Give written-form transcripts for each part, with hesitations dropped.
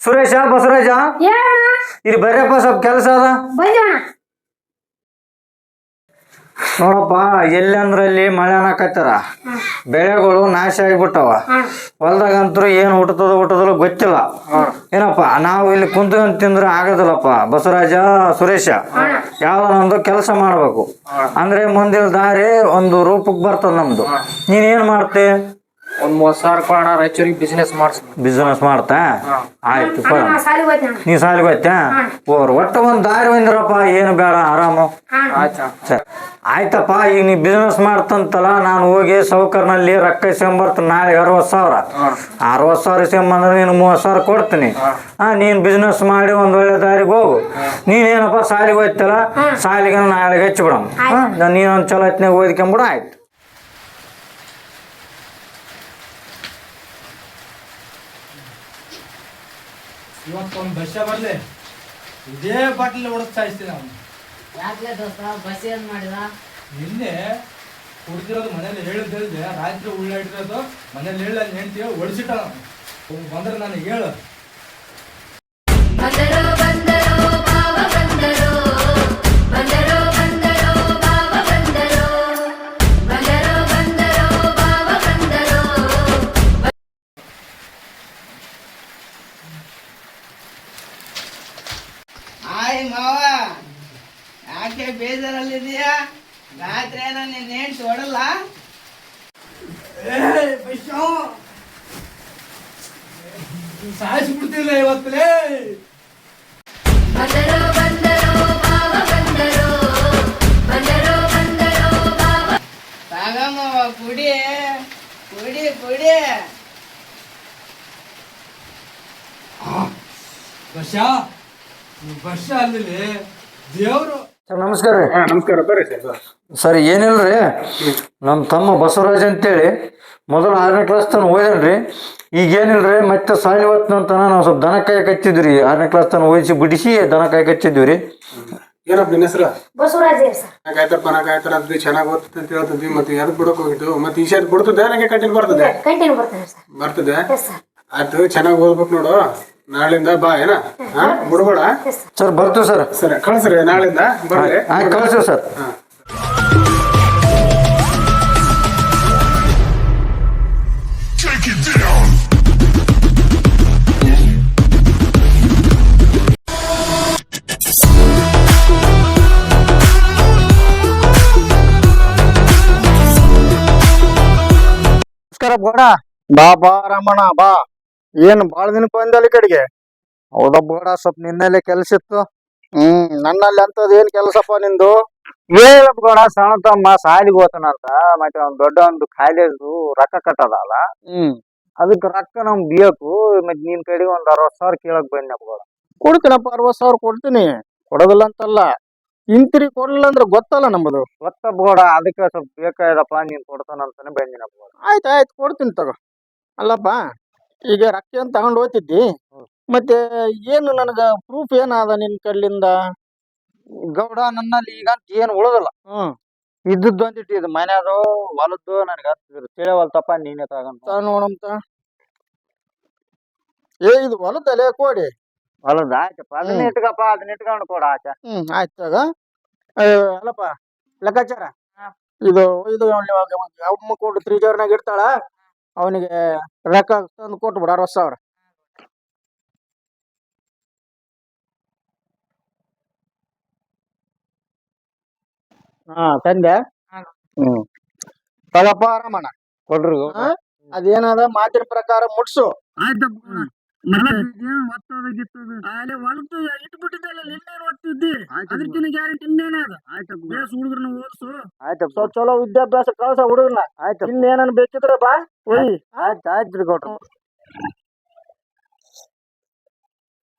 ಸುರೇಶ ಬಸವರಾಜ ಇಲ್ಲಿ ಬರ್ರಪ್ಪ ಸ್ವಲ್ಪ ಕೆಲಸ ಅದ ನೋಡಪ್ಪ ಎಲ್ಲಂದ್ರಲ್ಲಿ ಮಳೆ ಅನ್ನಕತ್ತಾರ ಬೆಳೆಗಳು ನಾಶ ಆಗಿಬಿಟ್ಟವ ಹೊಲ್ದಾಗಂತೂ ಏನು ಹುಟ್ಟದಲ್ಲ ಗೊತ್ತಿಲ್ಲ ಏನಪ್ಪ ನಾವು ಇಲ್ಲಿ ಕುಂತು ತಿಂದ್ರೆ ಆಗೋದಿಲ್ಲಪ್ಪ ಬಸವರಾಜ ಸುರೇಶ ಯಾವ್ದೊಂದು ಕೆಲಸ ಮಾಡ್ಬೇಕು ಅಂದ್ರೆ ಮುಂದಿನ ದಾರಿ ಒಂದು ರೂಪಕ್ಕೆ ಬರ್ತದ ನಮ್ದು ನೀನೇನ್ ಮಾಡ್ತೆ ಒಂದ್ 30,000 ಕೊಡೋಣ ರಾಯಚೂರಿಗೆ ಬಿಸಿನೆಸ್ ಮಾಡ್ತಾ ಆಯ್ತು ನೀ ಸಾಲಿಗೆ ಹೋಯ್ತಾ ಒಟ್ಟ ಒಂದ್ ದಾರಿ ಬಂದಿರಪ್ಪ ಏನು ಬೇಡ ಆರಾಮು ಆಯ್ತಪ್ಪ ಈಗ ನೀ ಬಿಸ್ನೆಸ್ ಮಾಡ್ತಂತಲ್ಲ ನಾನು ಹೋಗಿ ಸೌಕರ್ನಲ್ಲಿ ರೊಕ್ಕ ಇಸ್ಕೊಂಬರ್ತೀನಿ ನಾಳೆ 60,000 ಇಸ್ಕೊಂಬಂದ್ರೆ ನೀನು 30,000 ಕೊಡ್ತೀನಿ ನೀನ್ ಬಿಸ್ನೆಸ್ ಮಾಡಿ ಒಂದ್ ಒಳ್ಳೆ ದಾರಿಗೆ ಹೋಗು ನೀನೇನಪ್ಪ ಸಾಲಿಗೆ ಹೋಯ್ತಲ್ಲ ಸಾಲಿಗೆ ನಾಳೆಗೆ ಹಚ್ಚಿಬಿಡಮ್ಮ ನೀನೊಂದ್ ಚಲೋ ಹೊತ್ನಾಗ ಓದ್ಕೊಂಬಿಡ ಆಯ್ತು ಇವತ್ತೊಂದು ಬಸ್ ಬರ್ಲಿ ಇದೇ ಬಾಟ್ಲಿ ಹೊಡೆಸ್ತಾ ಇರ್ತೀನಿ ಅವನು ಯಾಕೆ ದೋಸ್ತ ಬಸ್ ಏನ್ ಮಾಡಿದ ನಿನ್ನೆ ಕುಡ್ದಿರೋದು ಮನೇಲಿ ಹೇಳಿದ್ದೆ ರಾತ್ರಿ ಉಳ್ಳಾಡಿರೋದು ಮನೇಲಿ ಹೇಳ ಹೆಂಡ್ತೀವಿ ಹೊಡಿಸಿಟ್ಟ ಬಂದ್ರೆ ನನಗೆ ಹೇಳು ಮಾವ ಯಾಕೆ ಬೇಜಾರಲ್ಲಿದೀಯಾ ರಾತ್ರಿ ಏನೋ ನಿನ್ನ ಹೆಂಡ್ತಿ ಹೊಡಲ್ಲ ಸಾಯಿಸ್ಬಿಡ್ತಿಲ್ಲ ಇವತ್ತಲೇ ಸಾಗಮ್ಮವ ಕುಡಿ ಕುಡಿ ಕುಡಿ ವರ್ಷ ಅಲ್ಲಿ ದೇವ್ರು ಸರ್ ನಮಸ್ಕಾರ ರೀ ನಮಸ್ಕಾರ ಬರ್ರಿ ಸರ್ ಏನಿಲ್ರಿ ನಮ್ಮ ತಮ್ಮ ಬಸವರಾಜ್ ಅಂತೇಳಿ ಮೊದಲು 6ನೇ ಕ್ಲಾಸ್ ತನಕ ಓದನ್ರಿ ಈಗ ಏನಿಲ್ರಿ ಮತ್ತೆ ಸಾಲಿ ಹೊತ್ತಂತನ ನಾವು ಸ್ವಲ್ಪ ದನ ಕಾಯಕ್ಕೆ ಹಚ್ಚಿದ್ವಿ 6ನೇ ಕ್ಲಾಸ್ ತನಕ ಓದಿಸಿ ಬಿಡಿಸಿ ದನ ಕಾಯಕ್ಕೆ ಹಚ್ಚಿದ್ವಿ ರೀ ಏನಪ್ಪ ನಿನ್ನ ಹೆಸರು ಬಸವರಾಜ್ ಕಾಯ್ತಾರಪ್ಪ ನಾ ಕಾಯ್ತಾರ ಅದು ಚೆನ್ನಾಗಿ ಓದ್ತದೆ ಅಂತ ಹೇಳ್ತಿದ್ವಿ ಮತ್ತೆ ಎದಕ್ಕೆ ಬಿಡಕ್ ಹೋಗಿದ್ದು ಮತ್ತೆ ಈ ಶಾಲೆ ಬಿಡ್ತದೆ ನನಗೆ ಕಂಟಿನ್ಯೂ ಬರ್ತದೆ ಬರ್ತದೆ ಆಯ್ತು ಚೆನ್ನಾಗಿ ಓದ್ಬೇಕು ನೋಡು ನಾಳಿಂದ ಬಾ ಏನ ಬಿಡ್ಬೇಡ ಸರ್ ಬರ್ತೀವಿ ಸರ್ ಸರಿ ಕಳ್ಸ್ರಿ ನಾಳಿಂದ ಬರ್ರಿ ಕಳಿಸ್ತೀವಿ ಸರ್ ನಮಸ್ಕಾರ ಬೋಡ ಬಾ ರಮಣ ಬಾ ಏನ್ ಬಾಳ ದಿನಕ್ಕೆ ಬಂದಲ್ಲಿ ಕಡೆಗೆ ಹೌದಾ ಬೋಡ ಸ್ವಲ್ಪ ನಿನ್ನೆಲೆ ಕೆಲ್ಸ ಇತ್ತು ನನ್ನಲ್ಲಿ ಅಂತದ್ ಏನ್ ಕೆಲ್ಸಪ್ಪ ನಿಂದು ಹೇಳಪ್ಪ ಗೋಡ ಸಣ್ಣ ತಮ್ಮ ಸಾಲಿಗೆ ಹೋತಾನಂತ ಮತ್ತೆ ಒಂದ್ ದೊಡ್ಡ ಒಂದು ಕಾಲೇಜು ರೊಕ್ಕ ಕಟ್ಟದಲ್ಲ ಅದಕ್ಕೆ ರೊಕ್ಕ ನಮ್ಗೆ ಬೇಕು ಮತ್ತೆ ನಿನ್ ಕಡೆಗೆ ಒಂದ್ 60,000 ಕೇಳಕ್ ಬಂದಪ್ಪ ಗೋಡ ಕೊಡ್ತೀನಪ್ಪ 60,000 ಕೊಡ್ತೀನಿ ಕೊಡೋದಿಲ್ಲ ಅಂತಲ್ಲ ಇಂತಿರಿ ಕೊಡ್ಲಿಲ್ಲ ಅಂದ್ರೆ ಗೊತ್ತಲ್ಲ ನಮ್ಮದು ಗೊತ್ತಪ್ಪ ಗೋಡ ಅದಕ್ಕೆ ಸ್ವಲ್ಪ ಬೇಕಾಯ್ದಪ್ಪ ನೀನ್ ಕೊಡ್ತಾನಂತಾನೆ ಬಂದಿನಪ್ಪ ಗೋಡ ಆಯ್ತು ಕೊಡ್ತೀನಿ ತಗೋ ಅಲ್ಲಪ್ಪ ಈಗ ರೊಕ್ಕ ಏನ್ ತಗೊಂಡ್ ಹೋಗ್ತಿದ್ದಿ ಮತ್ತೆ ಏನು ನನಗ ಪ್ರೂಫ್ ಏನಾದ ನಿನ್ ಕಡ್ಲಿಂದ ಗೌಡ ನನ್ನಲ್ಲಿ ಈಗ ಏನ್ ಉಳದಲ್ಲ ಇದ್ದದ್ದು ಅಂತಿಟ್ಟು ಇದು ಮನೆಯದು ಹೊಲದ್ದು ನನಗೆ ತಿಳಿಯವಲ್ತಪ್ಪ ನೀನೇ ತಗೊಂಡು ನೋಡಂತ ಇದು ಹೊಲದಲ್ಲೇ ಕೊಡಿ ಹೊಲದ ಆಯ್ತಪ್ಪ ಅದನ್ನ ಇಟ್ಕಪ್ಪ ಅದನ್ನ ಇಟ್ಕೊಂಡು ಕೊಡ ಆಚೆ ಆಯ್ತು ತಗ ಅಲ್ಲಪ್ಪ ಲೆಕ್ಕಾಚಾರ ಇದು ಅಮ್ಮ ಕೊಟ್ಟು 3 ಜೋರ್ನಾಗ ಇಡ್ತಾಳ ಅವನಿಗೆ ರೊಕ್ಕ ತಂದು ಕೊಟ್ಬಿಡ 60,000 ತಂದೆ ತಗಪ್ಪ ಆರಾಮಣ್ಣ ಕೊಡ್ರಿ ಅದೇನದ ಮಾತಿನ ಪ್ರಕಾರ ಮುಟ್ಸು ಚಲೋ ವಿದ್ಯಾಭ್ಯಾಸ ಕಳ್ಸ ಹುಡುಗನ ಇನ್ನೇನನ್ ಬೇಕಿದ್ರೆ ಬಾ ಒಯ್ ಆಯ್ತು ಗೌಡ್ರು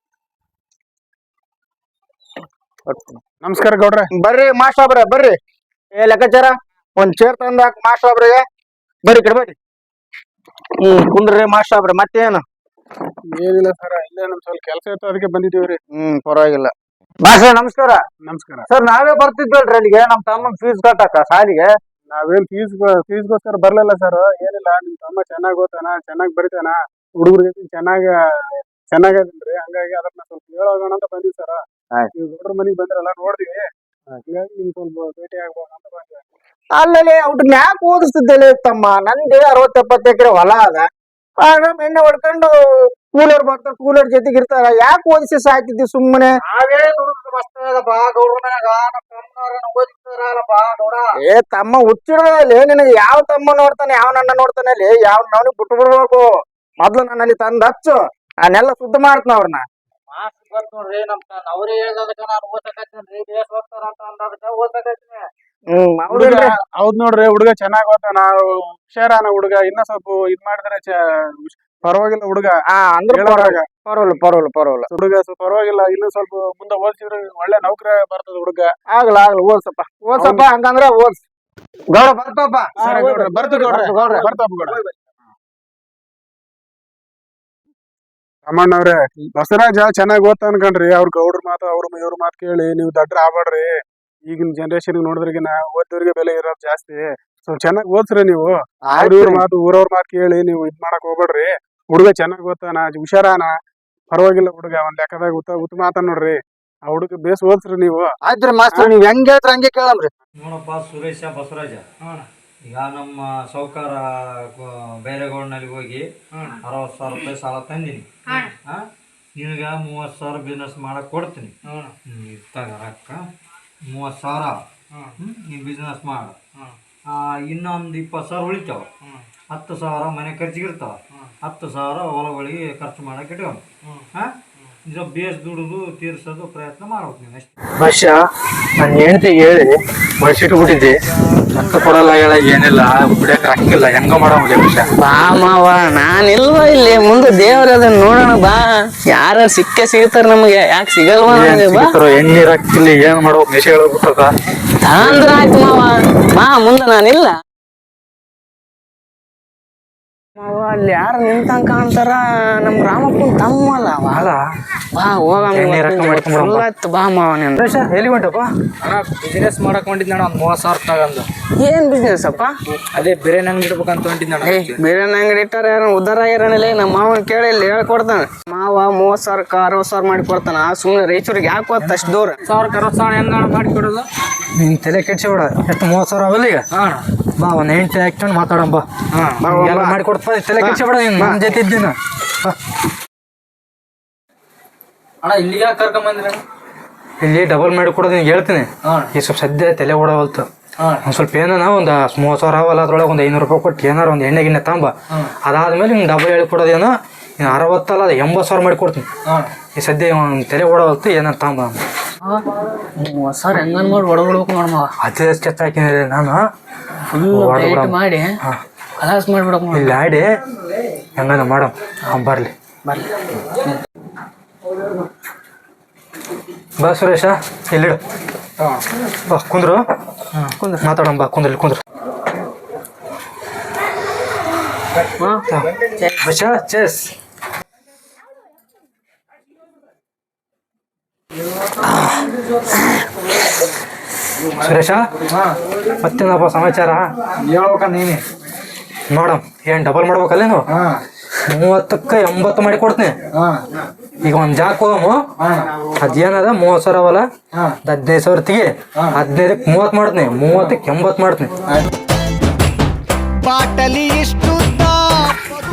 ನಮಸ್ಕಾರ ಗೌಡ್ರೆ ಬರ್ರಿ ಮಾಸ್ಟರ್ ಬರ್ರಿ ಲೆಕ್ಕಾಚಾರ ಒಂದ್ ಚೇರ್ ತಂದಾಕ ಮಾಸ್ಟರ್ ಬರ್ರಿ ಕಡೆ ಬರ್ರಿ ಕುಂದ್ರಿ ಮಾಸ್ಟರ್ ಮತ್ತೇನು ಏನಿಲ್ಲ ಸರ್ ಇಲ್ಲೇ ನಮ್ ಸ್ವಲ್ಪ ಕೆಲಸ ಇತ್ತು ಅದಕ್ಕೆ ಬಂದಿದ್ದೀವ್ರಿ ಪರವಾಗಿಲ್ಲ ಮಾಸ್ಟರ್ ನಮಸ್ಕಾರ ನಮಸ್ಕಾರ ಸರ್ ನಾವೇ ಬರ್ತಿದ್ವಲ್ರಿ ಅಲ್ಲಿಗೆ ನಮ್ ತಮ್ಮನ್ ಫೀಸ್ ಕಟ್ಟಕ್ಕ ಸಾಲಿಗೆ ನಾವೇನ್ ಫೀಸ್ಗೋಸ್ಕರ ಬರ್ಲಿಲ್ಲ ಸರ್ ಏನಿಲ್ಲ ನಿಮ್ ತಮ್ಮ ಚೆನ್ನಾಗ್ ಓದ್ತಾನ ಚೆನ್ನಾಗ್ ಬರಿತಾನ ಹುಡುಗರಿಗೆ ಚೆನ್ನಾಗಿ ಚೆನ್ನಾಗೈತಲ್ರಿ ಹಂಗಾಗಿ ಅದನ್ನ ಸ್ವಲ್ಪ ಹೇಳೋಣ ಅಂತ ಬಂದಿವಿ ಸರ್. ಆಯ್ತ್. ನೀವು ದೊಡ್ಡ ಮನಿಗ್ ಬಂದ್ರಲ್ಲ ನೋಡಿದ್ವಿ, ಹಂಗಾಗಿ ನಿಮ್ ಸ್ವಲ್ಪ ಭೇಟಿ ಆಗ್ಬೋಣ ಅಂತ ಬಂದ್ವಿ. ಅಲ್ಲಲ್ಲಿ ಅವ್ರನ್ನ ಯಾಕೆ ಓದಿಸ್ತಿದ್ದೇಲೆ ತಮ್ಮ? ನಂದೇ 60-70 ಎಕರೆ ಹೊಲ ಅದ. ಎಣ್ಣೆ ಹೊಡ್ಕೊಂಡು ಕೂಲರ್ ಬರ್ತಾರೆ, ಕೂಲರ್ ಜೊತೆಗೆ ಇರ್ತಾರ. ಯಾಕೆ ಓದಿಸಿ ಸಾಯ್ತಿದ್ದಿ ಸುಮ್ಮನೆ? ಏ ತಮ್ಮ ಹುಚ್ಚಿಡಲಿ, ನಿನಗೆ ಯಾವ ತಮ್ಮ ನೋಡ್ತಾನೆ, ಯಾವ ನನ್ನ ನೋಡ್ತಾನೆ ಅಲ್ಲಿ, ಯಾವ ನವನಿಗೆ ಬಿಟ್ಟು ಬಿಡ್ಬೇಕು. ಮೊದ್ಲು ನನ್ನಲ್ಲಿ ತಂದ್ ಹಚ್ಚು, ನಾನೆಲ್ಲ ಶುದ್ಧ ಮಾಡ್ತೀನಿ ಅವ್ರನ್ನ. ನೋಡ್ರಿ ಅವ್ರೇ ಹೇಳ್ದದಕ್ಕ ನಾನು ಓದಕತ್ತೀನಿ ದೇಶ ಹೋಗ್ತಾರ ಅಂತ ಅಂದದಕ್ಕ ಓದಕತ್ತೀನಿ. ಹುಡುಗ ಹೌದ್ ನೋಡ್ರಿ, ಹುಡುಗ ಚೆನ್ನಾಗ್ ಓದ್ತಾನ, ಹುಷಾರಾನ ಹುಡುಗ. ಇನ್ನ ಸ್ವಲ್ಪ ಇದ್ ಮಾಡಿದ್ರೆ ಪರವಾಗಿಲ್ಲ ಹುಡುಗ. ಅಂದ್ರೆ ಪರವಾಗಿಲ್ಲ ಹುಡುಗ ಸ್ವಲ್ಪ ಪರವಾಗಿಲ್ಲ. ಇನ್ನು ಸ್ವಲ್ಪ ಮುಂದೆ ಓದಿಸಿದ್ರೆ ಒಳ್ಳೆ ನೌಕರಿ ಬರ್ತದ ಹುಡುಗ. ಆಗ್ಲ ಓದ್ಸಪ್ಪ ಹಂಗಂದ್ರ ಓದ್ಸ್ ಗೌಡ ಬರ್ತಪ್ಪ. ಅಮ್ಮಣ್ಣವ್ರೆ, ಬಸವರಾಜ ಚೆನ್ನಾಗ್ ಓದ್ತಾ ಅನ್ಕಂಡ್ರಿ. ಅವ್ರ ಗೌಡ್ರ ಮಾತು ಇವ್ರ ಮಾತು ಕೇಳಿ ನೀವು ದಡ್ರ ಆಗ್ಬೇಡ್ರಿ. ಈಗಿನ ಜನರೇಷನ್ ನೋಡಿದ್ರಿಗಿನ ಓದೋರಿಗೆ ಬೆಲೆ ಇರೋದು ಜಾಸ್ತಿ. ಸ್ವಲ್ಪ ಚೆನ್ನಾಗ್ ಓದ್ಸ್ರಿ ನೀವು. ಇವ್ರ ಮಾತು ಊರವ್ರ ಮಾತು ಕೇಳಿ ನೀವು ಇದ್ ಮಾಡಕ್ ಹೋಗ್ಬೇಡ್ರಿ. ಹುಡುಗ ಚೆನ್ನಾಗ್ ಓದ್ತಾನ, ಹುಷಾರಾನ, ಪರವಾಗಿಲ್ಲ ಹುಡುಗ. ಒಂದ್ ಲೆಕ್ಕದಾಗ ಉತ್ತಮ ಆತ ನೋಡ್ರಿ. ಆ ಹುಡುಗ ಬೇಸ್ ಓದ್ಸ್ರಿ ನೀವು. ಆಯ್ತ್ರಿ ಮಾಸ್ತರ್, ನೀವ್ ಹೆಂಗ್ ಹೇಳ್ತಾರ ಹಂಗೆ ಕೇಳಮ್ರಿ. ನೋಡಪ್ಪ ಸುರೇಶ ಬಸವರಾಜ, ಈಗ ನಮ್ಮ ಸೌಕಾರ ಬೈರೇಗೌಡನಲ್ಲಿ ಹೋಗಿ 60,000 ರೂಪಾಯಿ ಸಾಲ ತಂದಿನಿ. ನಿನಗ 30,000 ಬಿಸ್ನೆಸ್ ಮಾಡಕ್ ಕೊಡ್ತೀನಿ. ಇತ್ತಾಗ ರೊಕ್ಕ 30,000 ನೀ ಬಿಸ್ನೆಸ್ ಮಾಡ. ಇನ್ನೊಂದು 20,000 ಉಳಿತಾವ. 10,000 ಮನೆ ಖರ್ಚಿಗಿರ್ತಾವ. 10,000 ಹೊಲಗಳಿಗೆ ಖರ್ಚು ಮಾಡಕ್ಕೆ ಇಟ್ಕೊಂಡು ಇದು ಬೇಸ್ ದುಡಿದು ತೀರ್ಸೋದು ಪ್ರಯತ್ನ ಮಾಡ್ಬೇಕು ನೀನು ಅಷ್ಟೇ. ಬಸ್ಸ ನನ್ನ ಹೆಂಡತಿ ಹೇಳಿ ಬಡ್ಸಿಟ್ಬಿಟ್ಟಿದ್ದೆ. ರೊಕ್ಕ ಕೊಡಲ್ಲ ಹೇಳ, ಏನಿಲ್ಲ ಬಿಡಕ್ ರೊಕ್ಕಿಲ್ಲ, ಹೆಂಗ ಮಾಡೋಂಗೆ ಬಸ್ಸ. ಬಾ ಮಾವ, ನಾನಿಲ್ವಾ ಇಲ್ಲಿ, ಮುಂದೆ ದೇವ್ರ ಅದನ್ನ ನೋಡೋಣ ಬಾ. ಯಾರು ಸಿಗ್ತಾರ ನಮಗೆ, ಯಾಕೆ ಸಿಗಲ್ವಾ? ಎಣ್ಣೆ ರೊಕ್ಕಿಲ್ಲ, ಏನ್ ಮಾಡ್ಬೇಕು ನಿಶೆ ಹೇಳ್ಬಿಟ್ಟದ. ಅಂದ್ರ ಆಯ್ತು ಮಾವ, ಬಾ ಮುಂದೆ ನಾನಿಲ್ಲ. ಮಾವ ಅಲ್ಲಿ ಯಾರು ನಿಂತಂಗ ಕಾಣ್ತಾರ, ನಮ್ ರಾಮಪ್ಪನ ತಮ್ಮಲ್ಲ ಬಾಳ. ಬಾ ಹೋಗ ಬಾ ಮಾವ. ನೀನು ಎಲ್ಲಿ ಹೊಂಟಪ್ಪ? ಬಿಸಿನೆಸ್ ಮಾಡಕ್ ಹೊಂಟಿದ್ನಣ್ಣ, ಒಂದ್ 30,000 ತಗೊಂಡು. ಏನ್ ಬಿಸ್ನೆಸ್ ಅಪ್ಪ? ಅದೇ ಬಿರಿಯಾನಿ ಅಂಗಡಿ ಇಡ್ಬೇಕಂತ ಹೊಂಟಿದ್ನಣ್ಣ. ಬಿರಿಯಾನಿ ಅಂಗಡಿ ಇಟ್ಟಾರ, ಯಾರ ಉದ್ದಾರ ಆಗಿರಲಿಲ್ಲ. ನಮ್ಮ ಮಾವನ್ ಕೇಳಿ ಇಲ್ಲಿ ಹೇಳ್ಕೊಡ್ತಾನ. ಮಾವ 30,000 60,000 ಮಾಡಿ ಕೊಡ್ತಾನ. ಸುಮ್ಮನೆ ರೈಚೂರಿಗೆ ಯಾಕೆ ಹೋಗ್ತ ಅಷ್ಟು ದೂರ? 60,000 ಹೆಂಗ ಮಾಡಿ ಕೊಡೋದು? ನೀನ್ ತಲೆ ಕೆಡ್ಸಿಬೇಡ. ಎಷ್ಟು 30,000 ಅವಲ್ಲ ಈಗ? ಬಾ ಒಂದ್ 8 ಹಾಕ್ಕೊಂಡು ಮಾತಾಡೋಣ ಬಾ. ಮಾಡಿಕೊಡ್ತ ತಲೆ ಕೆಡ್ಸಿಬೇಡ. ನೀನ್ ನನ್ನ ಜೊತೆ ಇದ್ದೀನ. ಅಣ್ಣ ಇಲ್ಲಿಗೆ ಯಾಕೆ ಕರ್ಕೊಂಬಂದ್ರಿ? ಇಲ್ಲಿ ಡಬಲ್ ಮಾಡಿ ಕೊಡೋದು ನಿಂಗೆ ಹೇಳ್ತೀನಿ. ಈ ಸ್ವಲ್ಪ ಸದ್ಯ ತಲೆ ಓಡವಲ್ತು. ಒಂದ್ ಸ್ವಲ್ಪ ಏನಾನ ಒಂದು 30,000 ಅವಲ್ಲ, ಅದ್ರೊಳಗೆ ಒಂದು 500 ರೂಪಾಯಿ ಕೊಟ್ಟು ಏನಾರು ಒಂದು ಎಣ್ಣೆ ಗಿಣ್ಣೆ ತಾಂಬ. ಅದಾದ್ಮೇಲೆ ನಿಂಗೆ ಡಬಲ್ ಹೇಳಿಕೊಡೋದೇನೋ, ನೀನು 60 ಅಲ್ಲ 80,000 ಮಾಡಿ ಕೊಡ್ತೀನಿ. ಈ ಸದ್ಯ ತಲೆ ಓಡವಲ್ತು, ಏನಾರು ತಾಂಬ. 30,000 ಹೆಂಗನ್ ಮಾಡಿ ಹೊಡಬಿಡ್ಬೇಕು ನೋಡಮ್ಮ. ಅದೇ ಸ್ಕೆಚ್ ಹಾಕಿನಿ ನಾನು. ಮಾಡಿ ಕಲಾಸ್ ಮಾಡ್ಬಿಡಕ್ ಇಲ್ಲಿ ಆಡಿ ಹೆಂಗನ ಮಾಡಮ್. ಬರ್ಲಿ ಬಾ ಸುರೇಶ, ಇಲ್ಲಿಡು. ಬಾ ಕುಂದ್ರು ಮಾತಾಡೋಣ. ಬಾ ಕುಂದ್ರಲ್ಲಿ ಕುಂದ್ರು. ಬಚ್ಚ ಚೆಸ್. ಸುರೇಶ, ಮತ್ತೇನಪ್ಪ ಸಮಾಚಾರ? ಹೇಳ್ಬೇಕ ನೀನೆ. ನೋಡಮ್, ಏನ್ ಡಬಲ್ ಮಾಡ್ಬೇಕಲ್ಲೇನು? 30ಕ್ಕೆ 80 ಮಾಡಿ ಕೊಡ್ತೀನಿ. ಈಗ ಒಂದ್ ಜಾಕ್ ಹೋಗಮ್ಮ. ಅದೇನದ 30,000 ಅವಲ್ಲ, 15,000 ತೆಗಿ. 15ಕ್ಕೆ 30 ಮಾಡ್ತೀನಿ, 30ಕ್ಕೆ 80 ಮಾಡ್ತೀನಿ.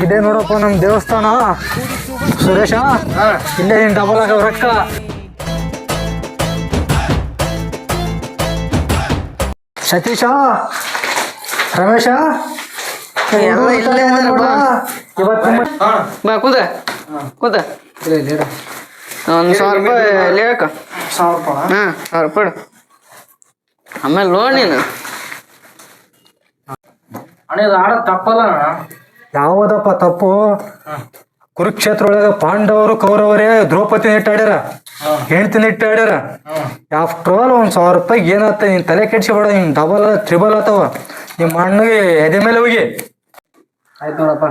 ಇದೇ ನೋಡಪ್ಪ ನಮ್ ದೇವಸ್ಥಾನ ಸುರೇಶ. ಇಲ್ಲೇ ನೀನ್ ಡಬಲ್ ಆಗವ ರೊಕ್ಕ. ಸತೀಶ, ರಮೇಶ, ಬಾ ಕೂತ ಕೂತ. ಒಂದು 1,000 ರೂಪಾಯಿ ಲೇಕ. 1,000 ರೂಪಾಯಿ ಆಮೇಲೆ ಲೋನ್ ನೀನು. ಅಣ್ಣ ಇದು ಆಡ ತಪ್ಪಲ್ಲ. ಯಾವದಪ್ಪ ತಪ್ಪು? ಕುರುಕ್ಷೇತ್ರ ಒಳಗ ಪಾಂಡವರು ಕೌರವರೇ ದ್ರೌಪದಿ ಇಟ್ಟಾಡ್ಯಾರ, ಹೆಂಡ್ತಿನ ಇಟ್ಟಾಡ್ಯಾರ. ಆಫ್ಟರ್ ಆಲ್ 1,000 ರೂಪಾಯಿಗೆ ಏನಾಗ್ತ? ನೀನ್ ತಲೆ ಕೆಡ್ಸಿಬೇಡ. ಹಿಂಗ್ ಡಬಲ್ ತ್ರಿಬಲ್ ಆತವ. ನಿಮ್ಮ ಅಣ್ಣಗೆ ಎದೆ ಮೇಲೆ ಹೋಗಿ. ಆಯ್ತು ನೋಡಪ್ಪ.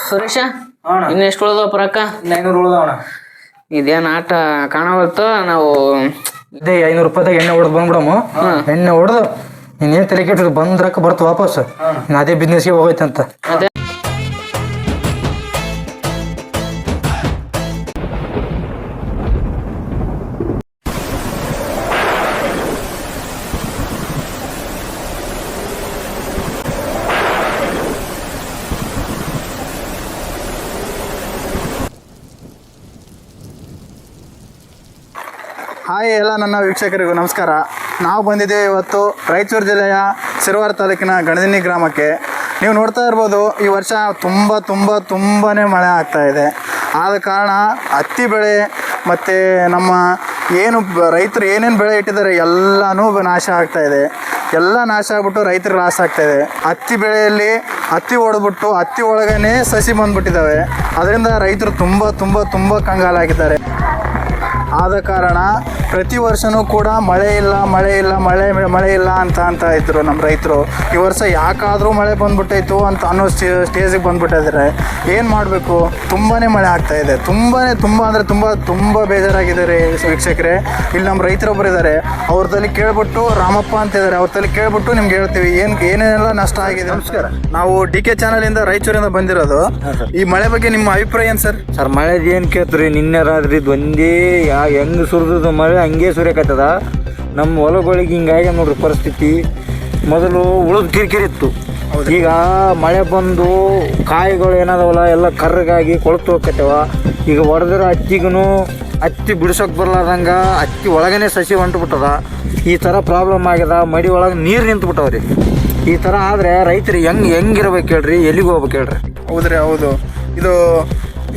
ಸುರೇಶ, ಇನ್ನೆಷ್ಟು ಉಳ್ದಪ್ಪ ರೊಕ್ಕ? 500 ಉಳ್ದವಣ. ಇದೇನ್ ಆಟ ಕಾಣವಲ್ತು. ನಾವು ಇದೇ 500 ರೂಪಾಯಿದಾಗ ಎಣ್ಣೆ ಹೊಡೆದು ಬಂದ್ಬಿಡಮ್ಮ. ಎಣ್ಣೆ ಹೊಡೆದು ನೀನೇನ್ ತಲೆ ಕೆಟ್ಟು ಬಂದ್ ರೊಕ್ಕ ಬರ್ತು ವಾಪಸ್. ಅದೇ ಬಿಸ್ನೆಸ್ಗೆ ಹೋಗೈತಂತ. ಅದೇ ಹಾಯ್ ಎಲ್ಲ ನನ್ನ ವೀಕ್ಷಕರಿಗೂ ನಮಸ್ಕಾರ. ನಾವು ಬಂದಿದ್ದೇವೆ ಇವತ್ತು ರಾಯಚೂರು ಜಿಲ್ಲೆಯ ಸಿರವಾರ ತಾಲೂಕಿನ ಗಣದಿನ್ನಿ ಗ್ರಾಮಕ್ಕೆ. ನೀವು ನೋಡ್ತಾ ಇರ್ಬೋದು, ಈ ವರ್ಷ ತುಂಬಾ ಮಳೆ ಆಗ್ತಾ ಇದೆ. ಆದ ಕಾರಣ ಹತ್ತಿ ಬೆಳೆ ಮತ್ತು ನಮ್ಮ ಏನು ರೈತರು ಏನೇನು ಬೆಳೆ ಇಟ್ಟಿದ್ದಾರೆ ಎಲ್ಲನೂ ನಾಶ ಆಗ್ತಾ ಇದೆ. ಎಲ್ಲ ನಾಶ ಆಗ್ಬಿಟ್ಟು ರೈತರಿಗೆ ಲಾಸ್ ಆಗ್ತಾಯಿದೆ. ಹತ್ತಿ ಬೆಳೆಯಲ್ಲಿ ಹತ್ತಿ ಹೊಡೆದ್ಬಿಟ್ಟು ಹತ್ತಿ ಒಳಗೇ ಸಸಿ ಬಂದ್ಬಿಟ್ಟಿದ್ದಾವೆ. ಅದರಿಂದ ರೈತರು ತುಂಬ ಕಂಗಾಲಾಗಿದ್ದಾರೆ. ಆದ ಕಾರಣ ಪ್ರತಿ ವರ್ಷವೂ ಕೂಡ ಮಳೆ ಇಲ್ಲ ಅಂತ ಇದ್ರು ನಮ್ಮ ರೈತರು. ಈ ವರ್ಷ ಯಾಕಾದರೂ ಮಳೆ ಬಂದ್ಬಿಟ್ಟೈತು ಅಂತ ಅನ್ನೋ ಸ್ಟೇಜಿಗೆ ಬಂದ್ಬಿಟ್ಟಿದ್ದಾರೆ. ಏನು ಮಾಡಬೇಕು? ತುಂಬಾ ಮಳೆ ಆಗ್ತಾಯಿದೆ. ತುಂಬ ಬೇಜಾರಾಗಿದ್ದಾರೆ ವೀಕ್ಷಕರೇ. ಇಲ್ಲಿ ನಮ್ಮ ರೈತರೊಬ್ಬರು ಇದ್ದಾರೆ, ಅವ್ರ ತಲೆ ಕೇಳ್ಬಿಟ್ಟು, ರಾಮಪ್ಪ ಅಂತ ಇದ್ದಾರೆ, ಅವ್ರ ತಲೆ ಕೇಳ್ಬಿಟ್ಟು ನಿಮ್ಗೆ ಹೇಳ್ತೀವಿ ಏನೇನೆಲ್ಲ ನಷ್ಟ ಆಗಿದೆ. ನಮಸ್ಕಾರ. ನಾವು DK ಚಾನಲಿಂದ ರಾಯಚೂರಿಂದ ಬಂದಿರೋದು. ಈ ಮಳೆ ಬಗ್ಗೆ ನಿಮ್ಮ ಅಭಿಪ್ರಾಯ ಏನು ಸರ್? ಸರ್ ಮಳೆದು ಏನು ಕೇಳ್ತೀರಿ? ನಿನ್ನೆ ರಾತ್ರಿ ಒಂದೇ ಹೆಂಗೆ ಸುರಿದ ಮಳೆ ಹಂಗೆ ಸುರಿಯಕತ್ತದ. ನಮ್ಮ ಹೊಲಗಳಿಗೆ ಹಿಂಗಾಗಿ ನೋಡ್ರಿ ಪರಿಸ್ಥಿತಿ. ಮೊದಲು ಉಳಿದ ಕಿರಿಕಿರಿ ಇತ್ತು, ಈಗ ಮಳೆ ಬಂದು ಕಾಯಿಗಳು ಏನಾದವಲ್ಲ ಎಲ್ಲ ಕರ್ರಗಾಗಿ ಕೊಳತು ಹೋಗ್ಕತ್ತವ. ಈಗ ಹೊಡೆದ್ರೆ ಹತ್ತಿ ಬಿಡ್ಸೋಕೆ ಬರ್ಲಾರ್ದಂಗೆ ಹತ್ತಿ ಒಳಗೇ ಸಸಿ ಹೊಂಟ್ಬಿಟ್ಟದ. ಈ ಥರ ಪ್ರಾಬ್ಲಮ್ ಆಗ್ಯದ. ಮಡಿ ಒಳಗೆ ನೀರು ನಿಂತುಬಿಟ್ಟವ್ರಿ. ಈ ಥರ ಆದರೆ ರೈತರಿಗೆ ಹೆಂಗಿರ್ಬೇಕು ಹೇಳ್ರಿ? ಎಲ್ಲಿಗೆ ಹೋಗ್ಬೇಕು ಹೇಳ್ರಿ? ಹೌದು. ಇದು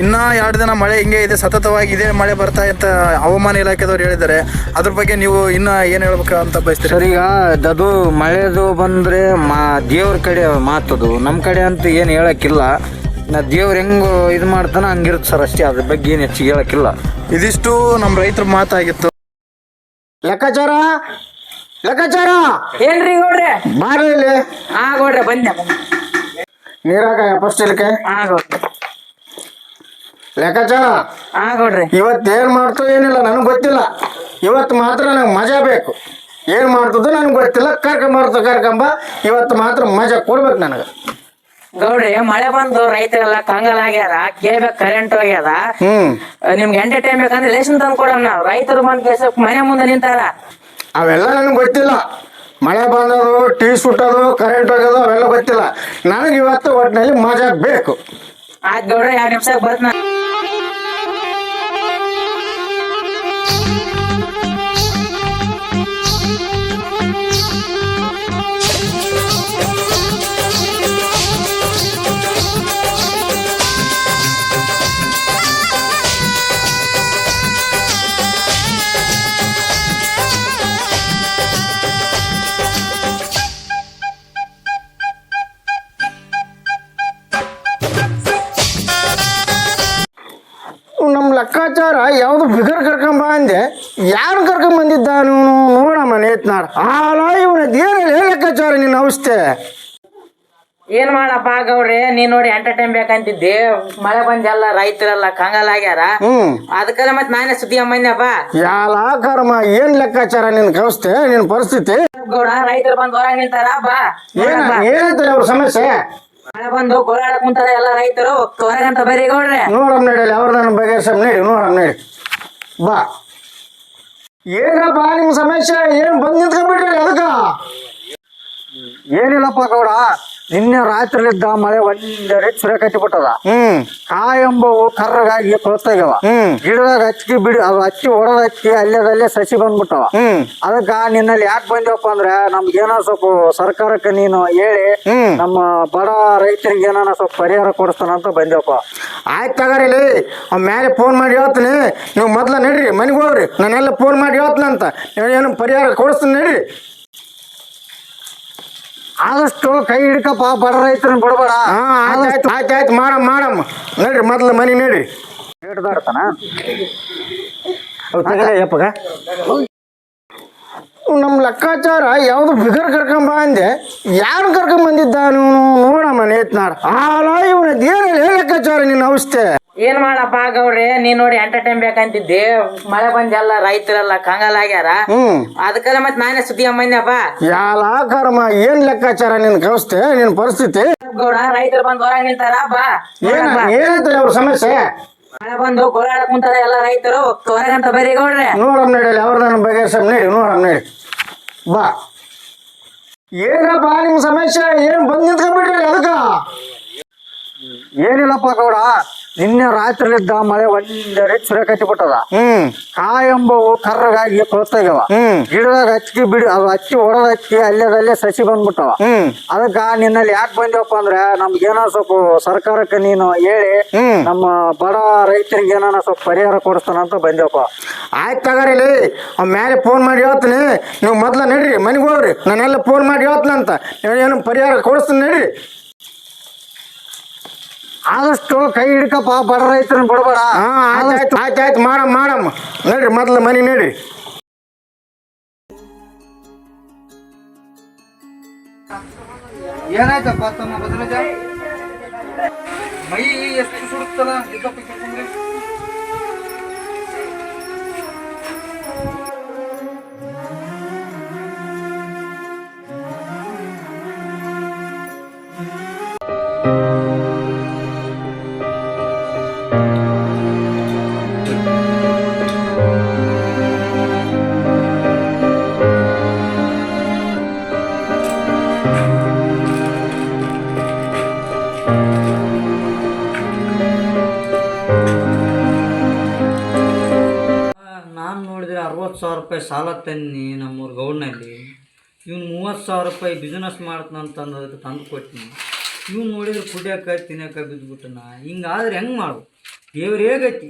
ಇನ್ನೂ 2 ದಿನ ಮಳೆ ಹಿಂಗೆ ಇದೆ, ಸತತವಾಗಿ ಇದೇ ಮಳೆ ಬರ್ತಾ ಅಂತ ಹವಾಮಾನ ಇಲಾಖೆದವ್ರು ಹೇಳಿದ್ದಾರೆ. ಅದ್ರ ಬಗ್ಗೆ ನೀವು ಇನ್ನೂ ಏನು ಹೇಳ್ಬೇಕು ಅಂತ ಬಯಸ್ತೀರಿ ಸರ್? ಈಗ ಅದು ಮಳೆದು ಬಂದರೆ ದೇವ್ರ ಕಡೆ ಮಾತದು, ನಮ್ಮ ಕಡೆ ಅಂತ ಏನು ಹೇಳೋಕ್ಕಿಲ್ಲ. ದೇವ್ರು ಹೆಂಗೆ ಇದು ಮಾಡ್ತಾನೆ ಹಂಗಿರುತ್ತೆ ಸರ್, ಅಷ್ಟೇ. ಅದ್ರ ಬಗ್ಗೆ ಏನು ಹೆಚ್ಚಿಗೆ ಹೇಳೋಕ್ಕಿಲ್ಲ. ಇದಿಷ್ಟು ನಮ್ಮ ರೈತರ ಮಾತಾಗಿತ್ತು. ಲೆಕ್ಕಾಚಾರ ಏನ್ರಿ ಗೌಡ್ರೆ? ಬಾರಲ್ಲಿ ಗೌಡ್ರೆ ಬಂದೆ. ನೀರಾಗ ಫಸ್ಟ್ ಇಲ್ಕೆ ಲೆಕ್ಕಾಚಾರ ಗೌಡ್ರೆ. ಇವತ್ತೇನು ಮಾಡ್ತೋ ಏನಿಲ್ಲ ನನಗೆ ಗೊತ್ತಿಲ್ಲ. ಇವತ್ತು ಮಾತ್ರ ನಂಗೆ ಮಜಾ ಬೇಕು. ಏನು ಮಾಡ್ತದೋ ನನಗೆ ಗೊತ್ತಿಲ್ಲ. ಕರ್ಕೊಂಬ ಇವತ್ತು ಮಾತ್ರ ಮಜಾ ಕೊಡ್ಬೇಕು ನನಗೆ. ಗೌಡ್ರಿ, ಮಳೆ ಬಂದು ರೈತರೆಲ್ಲ ಕಂಗಾಲಾಗ್ಯಾರ. ಕೇಳ್ಬೇಕು, ಕರೆಂಟ್ ಹೋಗ್ಯದ. ನಿಮ್ಗೆ ಎಂಟರ್ಟೈನ್ ಬೇಕಂದ್ರೆ ರೇಷನ್ ತಂದು ಕೊಡೋಣ. ನಾವು ರೈತರು ಬಂದು ಮನೆ ಮುಂದೆ ನಿಂತಾರ. ಅವೆಲ್ಲ ನನಗೆ ಗೊತ್ತಿಲ್ಲ. ಮಳೆ ಬಂದದು, ಟೀ ಸುಟ್ಟೋದು, ಕರೆಂಟ್ ಹೋಗೋದು ಅವೆಲ್ಲ ಗೊತ್ತಿಲ್ಲ. ನನಗೆ ಇವತ್ತು ಒಟ್ಟಿನಲ್ಲಿ ಮಜಾ ಬೇಕು. ಆಯ್ತು ಗೌಡ್ರೆ, 2 ನಿಮಿಷಕ್ಕೆ ಬರ್ತೀನಿ. ನಮ್ಮ ಲೆಕ್ಕಾಚಾರ ಯಾವುದು ಬಿಗರ್ ಕರ್ಕೊಂಬ ಅಂದೆ. ಯಾರು ಕರ್ಕೊಂಬಂದಿದ್ದ ನೀನು? ನೋಡಮ್ಮ ನೇತ್ನಾಡ ಇವನದೇನು ಲೆಕ್ಕಾಚಾರ ನಿನ್ನ ಅವಸ್ಥೆ. ಏನ್ ಮಾಡಪ್ಪ ಗೌಡ್ರಿ, ನೀನ್ ನೋಡಿ ಎಂಟರ್ಟೈನ್ ಬೇಕಂತಿದ್ದೆ. ಮಳೆ ಬಂದೆಲ್ಲ ರೈತರೆಲ್ಲ ಕಂಗಾಲಾಗ್ಯಾರ. ಅದಕ್ಕೆಲ್ಲ ಮತ್ತೆ ನಾನೇ ಸುದ್ದಿ ಅಮ್ಮನಪ್ಪ. ಯಾಲ ಕರ್ಮ, ಏನ್ ಲೆಕ್ಕಾಚಾರ ನಿನ್ ಅವಸ್ಥೆ, ನಿನ್ ಪರಿಸ್ಥಿತಿ? ಗೌಡ, ರೈತರು ಬಂದು ಹೊರಗೆ ನಿಂತಾರ. ಬಾ, ಏನೈತೆ ಅವ್ರ ಸಮಸ್ಯೆ? ಮಳೆ ಬಂದು ಗೋಳಾಡಕ್ ಕುಂತಾರ ಎಲ್ಲ ರೈತರು. ಹೊರಗಂತ ಬರೀ ಗೌಡ್ರೆ. ನೋಡಮ್ ನಡಿಯಲ್ಲಿ ಅವ್ರ ನನ್ನ ಬಗ್ಗೆ ನೋಡಮ್ ನಡಿ. ಬಾ, ಏನಪ್ಪ ನಿಮ್ ಸಮಸ್ಯೆ? ಏನ್ ಬಂದ್ ನಿಂತ್ಕೊಂಡ್ಬಿಟ್ರಿ ಅದಕ್ಕ? ಏನಿಲ್ಲಪ್ಪ ಗೌಡ, ನಿನ್ನೆ ರಾತ್ರಿಲಿದ್ದ ಮಳೆ ಒಂದರೆ ಸುರಕತ್ತಿ ಬಿಟ್ಟದ. ಕಾಯಂಬವು ಕರ್ರಗಾಗಿ ಕೊಳ್ತಾಗ್ಯವ. ಗಿಡದಾಗ ಹತ್ತಿ ಹೊಡೆದ ಹತ್ತಿ ಅಲ್ಲೇ ಸಸಿ ಬಂದ್ಬಿಟ್ಟವ. ಅದಕ್ಕ ನಿನ್ನಲ್ಲಿ ಯಾಕೆ ಬಂದೇವಪ್ಪ ಅಂದ್ರೆ, ನಮ್ಗೇನೋ ಸ್ವಲ್ಪ ಸರ್ಕಾರಕ್ಕೆ ನೀನು ಹೇಳಿ ನಮ್ಮ ಬಡ ರೈತರಿಗೆ ಏನಾನ ಸ್ವಲ್ಪ ಪರಿಹಾರ ಕೊಡಿಸ್ತಾನಂತ ಬಂದೇವಪ್ಪ. ಆಯ್ತು ತಗರಿಲಿ, ಅವ್ನ ಮೇಲೆ ಫೋನ್ ಮಾಡಿ ಹೇಳ್ತೀನಿ. ನೀವು ಮೊದ್ಲ ನಡ್ರಿ ಮನೆಗೆ ಹೋಗ್ರಿ, ನಾನೆಲ್ಲ ಫೋನ್ ಮಾಡಿ ಹೇಳ್ತೀನಂತ. ಏನು ಪರಿಹಾರ ಕೊಡಿಸ್ತೀನಿ ನಡ್ರಿ. ಆದಷ್ಟು ಕೈ ಹಿಡ್ಕಪ್ಪ, ಬಡ ರೈತರನ್ನ ಬಿಡಬೇಡ. ಆಯ್ತು ಮಾಡಮ್ಮ ನಡ್ರಿ, ಮೊದ್ಲು ಮನೆ ನಡ್ರಿ. ಹಿಡ್ದಾಡ್ತಾನ ತಗಲಪ್ಪಗ. ನಮ್ಮ ಲೆಕ್ಕಾಚಾರ ಯಾವುದು ಬಿಗರ್ ಕರ್ಕೊಂಬ ಅಂದೆ. ಯಾರು ಕರ್ಕೊಂಬಂದಿದ್ದ ನೀನು? ನೋಡಮ್ಮ ನೇತ್ನಾಡ ಇವನದೇನು ಲೆಕ್ಕಾಚಾರ ನಿನ್ನ ಅವಸ್ಥೆ? ಏನ್ ಮಾಡಪ್ಪ ಗೌಡ್ರಿ, ನೀನ್ ನೋಡಿ ಎಂಟರ್ಟೈನ್ ಬೇಕಂತಿದ್ದೆ. ಮಳೆ ಬಂದೆಲ್ಲ ರೈತರೆಲ್ಲ ಕಂಗಾಲಾಗ್ಯಾರ. ಅದಕ್ಕೆಲ್ಲ ಮತ್ತೆ ನಾನೇ ಸುದ್ದಿ ಅಮ್ಮನಪ್ಪ. ಯಾಲ ಕರ್ಮ, ಏನ್ ಲೆಕ್ಕಾಚಾರ ನಿನ್ ಅವಸ್ಥೆ, ನಿನ್ ಪರಿಸ್ಥಿತಿ? ಗೌಡ, ರೈತರು ಬಂದು ಹೊರಗೆ ನಿಂತಾರ. ಬಾ, ಏನೈತೆ ಅವ್ರ ಸಮಸ್ಯೆ? ಮಳೆ ಬಂದು ಗೋಳಾಡಕ್ ಕುಂತಾರ ಎಲ್ಲ ರೈತರು. ಹೊರಗಂತ ಬರೀ ಗೌಡ್ರೆ. ನೋಡಮ್ ನಡಿಯಲ್ಲಿ ಅವ್ರ ನನ್ನ ಬಗ್ಗೆ ನೋಡಮ್ ನಡಿ. ಬಾ, ಏನಪ್ಪ ನಿಮ್ ಸಮಸ್ಯೆ? ಏನ್ ಬಂದ್ ನಿಂತ್ಕೊಂಡ್ಬಿಟ್ರಿ ಅದಕ್ಕ? ಏನಿಲ್ಲಪ್ಪ ಗೌಡ, ನಿನ್ನೆ ರಾತ್ರಿಲಿದ್ದ ಮಳೆ ಒಂದೆರಡು ಸುರೆ ಕಟ್ಟಿಬಿಟ್ಟದ. ಕಾಯಂಬವು ಕರ್ರಗಾಗಿ ಕೊಳ್ತಾಗ್ಯವ. ಗಿಡದಾಗ ಹಚ್ಚಿ ಬಿಡಿ, ಅದು ಹಚ್ಚಿ ಹೊಡೆದ ಹಚ್ಚಿ ಅಲ್ಲೇ ಸಸಿ ಬಂದ್ಬಿಟ್ಟವ. ಅದಕ್ಕ ನಿನ್ನಲ್ಲಿ ಯಾಕೆ ಬಂದೇವಪ್ಪ ಅಂದ್ರೆ ನಮ್ಗೇನೋ ಸ್ವಲ್ಪ ಸರ್ಕಾರಕ್ಕೆ ನೀನು ಹೇಳಿ ನಮ್ಮ ಬಡ ರೈತರಿಗೆ ಏನಾನ ಸ್ವಲ್ಪ ಪರಿಹಾರ ಕೊಡಿಸ್ತಾನಂತ ಬಂದೇವಪ್ಪ. ಆಯ್ತು ತಗಾರಿಲಿ, ಅವ್ ಮೇಲೆ ಫೋನ್ ಮಾಡಿ ಹೇಳ್ತೀನಿ. ನೀವು ಮೊದ್ಲ ನಡ್ರಿ ಮನೆಗೆ ಹೋಗ್ರಿ, ನಾನೆಲ್ಲ ಫೋನ್ ಮಾಡಿ ಹೇಳ್ತೀನಂತ. ಏನು ಪರಿಹಾರ ಕೊಡಿಸ್ತೀನಿ ನಡ್ರಿ. ಆದಷ್ಟು ಕೈ ಹಿಡ್ಕಪ್ಪ, ಬಡ ರೈತರನ್ನ ಬಿಡಬೇಡ. ಆಯ್ತಾಯ್ತು ಮಾಡಮ್ಮ ನಡ್ರಿ, ಮೊದ್ಲ ಮನೆ ನಡ್ರಿ. ಏನಾಯ್ತಪ್ಪ ತಮ್ಮ ಬದಲಾಜ? ಮೈ ಎಷ್ಟು ಸುಡುತ್ತಲ್ಲ? ನಾನು ನೋಡಿದ್ರೆ 60,000 ರೂಪಾಯಿ ಸಾಲ ತನ್ನಿ ನಮ್ಮೂರು ಗೌಡ್ನಲ್ಲಿ. ಇವ್ನು 30,000 ರೂಪಾಯಿ ಬಿಸ್ನೆಸ್ ಮಾಡ್ತಾನಂತಂದು ಅದಕ್ಕೆ ತಂದು ಕೊಟ್ಟಿನಿ. ಇವ್ನು ನೋಡಿದ್ರೆ ಕುಡಿಯೋಕೆ ತಿನ್ನೋಕೆ ಬಿದ್ದುಬಿಟ್ಟನ. ಹಿಂಗಾದ್ರೆ ಹೆಂಗೆ ಮಾಡು? ದೇವ್ರು ಹೇಗೈತಿ?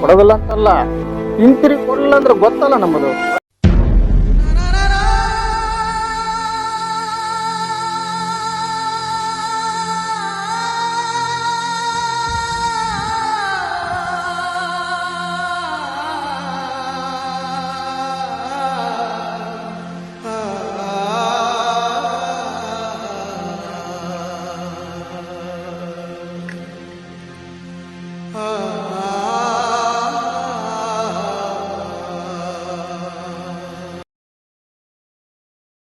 ಕೊಡೋದಿಲ್ಲ ಅಂತಲ್ಲ, ಹಿಂತಿರುಗಿ ಕೊಡಲಿಲ್ಲ ಅಂದ್ರೆ ಗೊತ್ತಲ್ಲ ನಮ್ಮದು.